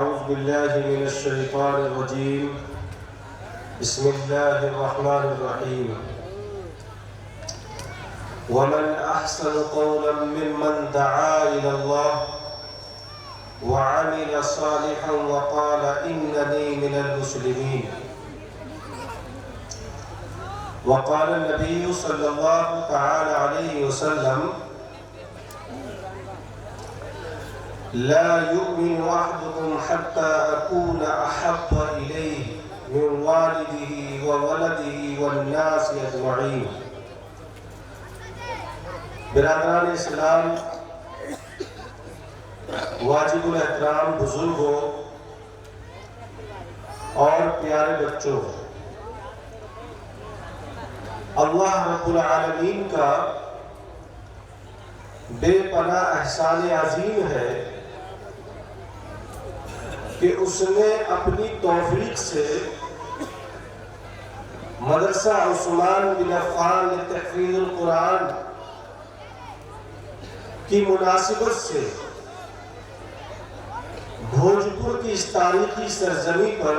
أعوذ بالله من الشيطان الرجيم. بسم الله الرحمن الرحيم. ومن أحسن قولا ممن دعا إلى الله وعمل صالحا وقال إنني من المسلمين. وقال النبي صلى الله تعالى عليه وسلم: لا يؤمن أحدكم حتى أكون أحب إليه من والده وولده والناس أجمعين. برادران اسلام، واجب الاحترام بزرگوں اور پیارے بچوں، اللہ رب العالمین کا بے پناہ احسان عظیم ہے کہ اس نے اپنی توفیق سے مدرسہ عثمان بن عفان لتحفیظ القرآن کی مناسبت سے بھوجپور کی اس تاریخی سرزمین پر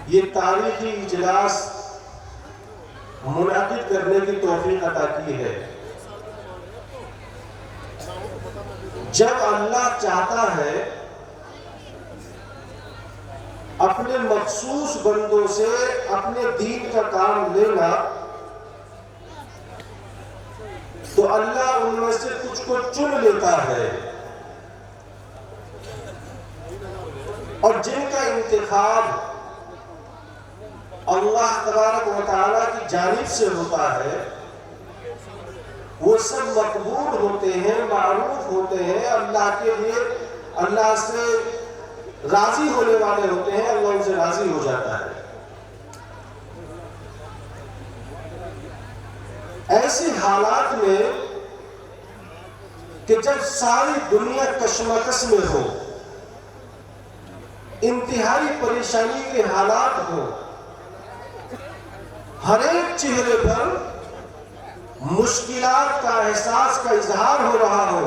یہ تاریخی اجلاس منعقد کرنے کی توفیق عطا کی ہے۔ جب اللہ چاہتا ہے اپنے مخصوص بندوں سے اپنے دین کا کام لینا تو اللہ ان میں سے کچھ کو چن لیتا ہے، اور جن کا انتخاب اللہ تبارک و تعالیٰ کی جانب سے ہوتا ہے وہ سب مقبول ہوتے ہیں، معروف ہوتے ہیں، اللہ کے لیے اللہ سے راضی ہونے والے ہوتے ہیں، اللہ ان سے راضی ہو جاتا ہے۔ ایسے حالات میں کہ جب ساری دنیا کشمکش میں ہو، انتہائی پریشانی کے حالات ہوں، ہر ایک چہرے پر مشکلات کا احساس کا اظہار ہو رہا ہو،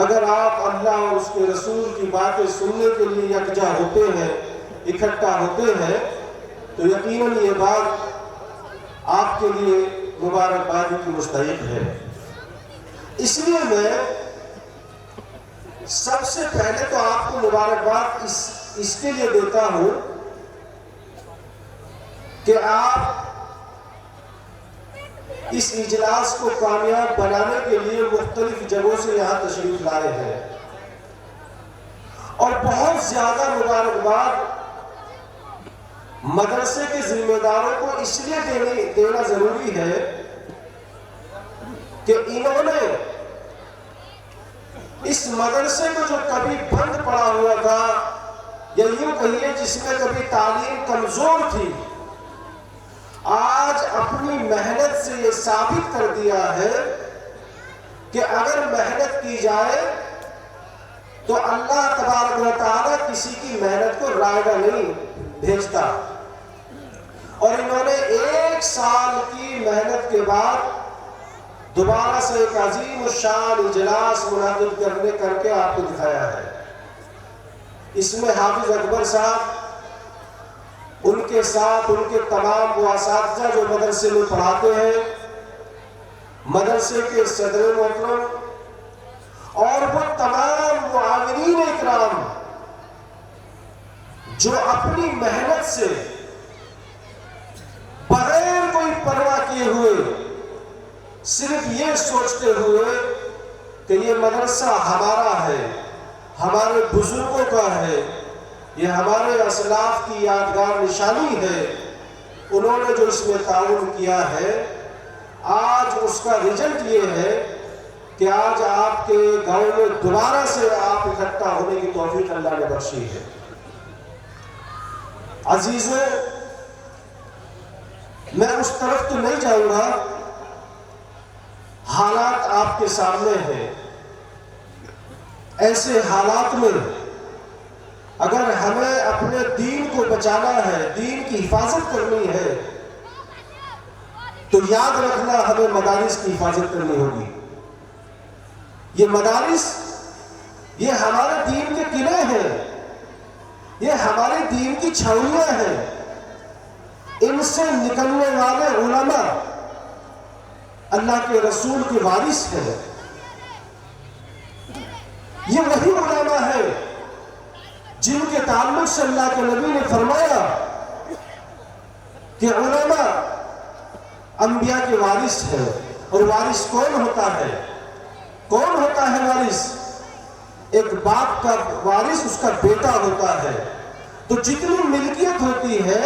اگر آپ اللہ اور اس کے رسول کی باتیں سننے کے لیے یکجا ہوتے ہیں، اکٹھا ہوتے ہیں، تو یقیناً یہ بات آپ کے لیے مبارکبادی کی مستحق ہے۔ اس لیے میں سب سے پہلے تو آپ کو مبارکباد اس کے لیے دیتا ہوں کہ آپ اس اجلاس کو کامیاب بنانے کے لیے مختلف جگہوں سے یہاں تشریف لائے ہیں، اور بہت زیادہ مبارکباد مدرسے کے ذمہ داروں کو اس لیے دینا ضروری ہے کہ انہوں نے اس مدرسے کو جو کبھی بند پڑا ہوا تھا، یا یوں کہیے جس میں کبھی تعلیم کمزور تھی، آج اپنی محنت سے یہ ثابت کر دیا ہے کہ اگر محنت کی جائے تو اللہ تبارک و تعالیٰ کسی کی محنت کو رائگاں نہیں بھیجتا۔ اور انہوں نے 1 سال کی محنت کے بعد دوبارہ سے ایک عظیم الشان اجلاس منعقد کر کے آپ کو دکھایا ہے۔ اس میں حافظ اکبر صاحب، ان کے ساتھ ان کے تمام وہ اساتذہ جو مدرسے میں پڑھاتے ہیں، مدرسے کے صدر محترم اور وہ تمام معاونین اکرام جو اپنی محنت سے بغیر کوئی پرواہ کیے ہوئے صرف یہ سوچتے ہوئے کہ یہ مدرسہ ہمارا ہے، ہمارے بزرگوں کا ہے، یہ ہمارے اسلاف کی یادگار نشانی ہے، انہوں نے جو اس میں تعاون کیا ہے، آج اس کا رزلٹ یہ ہے کہ آج آپ کے گاؤں میں دوبارہ سے آپ اکٹھا ہونے کی توفیق اللہ نے بخشی ہے۔ عزیزوں، میں اس طرف تو نہیں جاؤں گا، حالات آپ کے سامنے ہیں۔ ایسے حالات میں اگر ہمیں اپنے دین کو بچانا ہے، دین کی حفاظت کرنی ہے، تو یاد رکھنا ہمیں مدارس کی حفاظت کرنی ہوگی۔ یہ مدارس یہ ہمارے دین کے قلعے ہیں، یہ ہمارے دین کی چھاؤنیاں ہیں. ان سے نکلنے والے علماء اللہ کے رسول کے وارث ہیں. یہ وہی علماء ہیں جن کے تعلق سے اللہ کے نبی نے فرمایا کہ علماء انبیاء کے وارث ہیں. اور وارث کون ہوتا ہے؟ کون ہوتا ہے وارث؟ ایک باپ کا وارث اس کا بیٹا ہوتا ہے. تو جتنی ملکیت ہوتی ہے،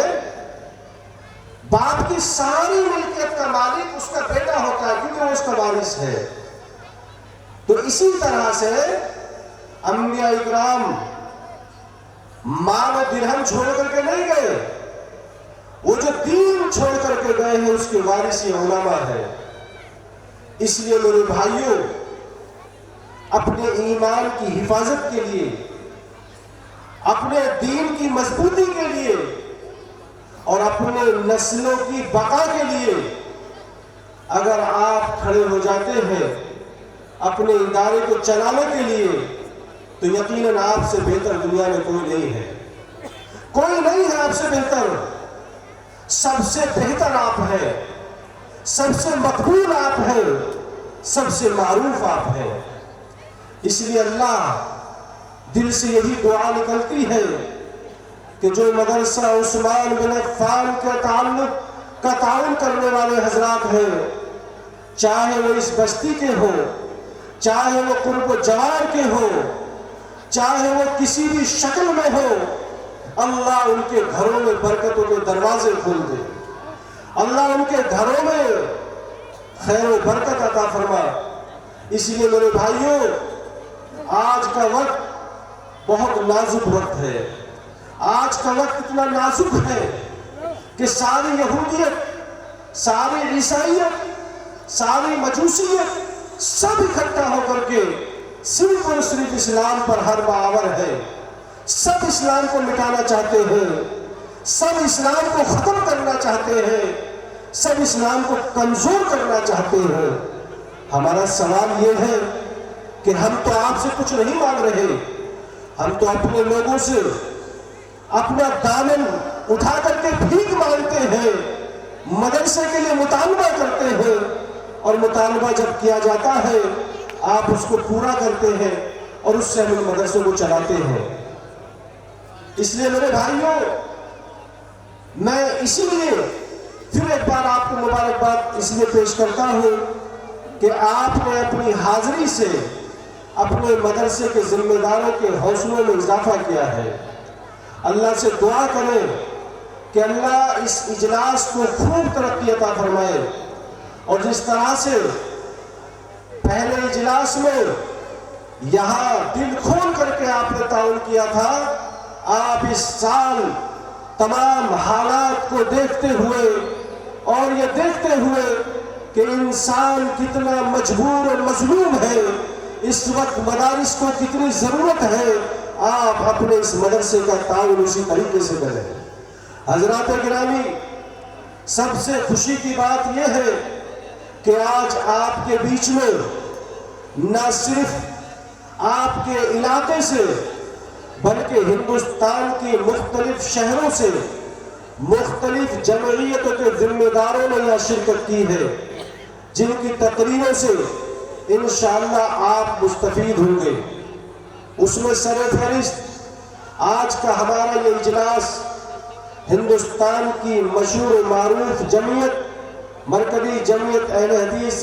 باپ کی ساری ملکیت کا مالک اس کا بیٹا ہوتا ہے، کیونکہ وہ اس کا وارث ہے. تو اسی طرح سے انبیاء اکرام مال و درہم چھوڑ کر کے نہیں گئے، وہ جو دین چھوڑ کر کے گئے ہیں اس کے وارث یہ علماء ہے. اس لیے میرے بھائیوں، اپنے ایمان کی حفاظت کے لیے، اپنے دین کی مضبوطی کے لیے اور اپنے نسلوں کی بقا کے لیے اگر آپ کھڑے ہو جاتے ہیں اپنے ادارے کو چلانے کے لیے، تو یقیناً آپ سے بہتر دنیا میں کوئی نہیں ہے. کوئی نہیں ہے آپ سے بہتر. سب سے بہتر آپ ہیں، سب سے مقبول آپ ہیں، سب سے معروف آپ ہیں. اس لیے اللہ دل سے یہی دعا نکلتی ہے کہ جو مدرسہ عثمان بن عفان کے تعلق کا تعاون کرنے والے حضرات ہیں، چاہے وہ اس بستی کے ہوں، چاہے وہ قرب و جوار کے ہوں، چاہے وہ کسی بھی شکل میں ہو، اللہ ان کے گھروں میں برکتوں کے دروازے کھول دے. اللہ ان کے گھروں میں خیر و برکت عطا فرما. اس لیے میرے بھائیوں، آج کا وقت بہت نازک وقت ہے. آج کا وقت اتنا نازک ہے کہ ساری یہودیت، ساری عیسائیت، ساری مجوسیت سب اکٹھا ہو کر کے صرف اور صرف اسلام پر ہر باور ہے. سب اسلام کو مٹانا چاہتے ہیں، سب اسلام کو ختم کرنا چاہتے ہیں، سب اسلام کو کمزور کرنا چاہتے ہیں. ہمارا سوال یہ ہے کہ ہم تو آپ سے کچھ نہیں مانگ رہے، ہم تو اپنے لوگوں سے اپنا دامن اٹھا کر کے بھیک مانگتے ہیں، مدرسے کے لیے مطالبہ کرتے ہیں، اور مطالبہ جب کیا جاتا ہے آپ اس کو پورا کرتے ہیں اور اس سے ہم ان مدرسوں کو چلاتے ہیں. اس لیے میرے بھائیوں، میں اسی لیے پھر ایک بار آپ کو مبارکباد اس لیے پیش کرتا ہوں کہ آپ نے اپنی حاضری سے اپنے مدرسے کے ذمہ داروں کے حوصلوں میں اضافہ کیا ہے. اللہ سے دعا کریں کہ اللہ اس اجلاس کو خوب ترقی عطا فرمائے، اور جس طرح سے پہلے اجلاس میں یہاں دل کھول کر کے آپ نے تعاون کیا تھا، آپ اس سال تمام حالات کو دیکھتے ہوئے اور یہ دیکھتے ہوئے کہ انسان کتنا مجبور اور مظلوم ہے، اس وقت مدارس کو کتنی ضرورت ہے، آپ اپنے اس مدرسے کا تعاون اسی طریقے سے کریں. حضرات گرامی، سب سے خوشی کی بات یہ ہے کہ آج آپ کے بیچ میں نہ صرف آپ کے علاقے سے بلکہ ہندوستان کی مختلف شہروں سے مختلف جمعیتوں کے ذمہ داروں نے یہاں شرکت کی ہے، جن کی تقریروں سے انشاءاللہ آپ مستفید ہوں گے. اس میں سر فہرست آج کا ہمارا یہ اجلاس ہندوستان کی مشہور و معروف جمعیت، مرکزی جمعیت اہل حدیث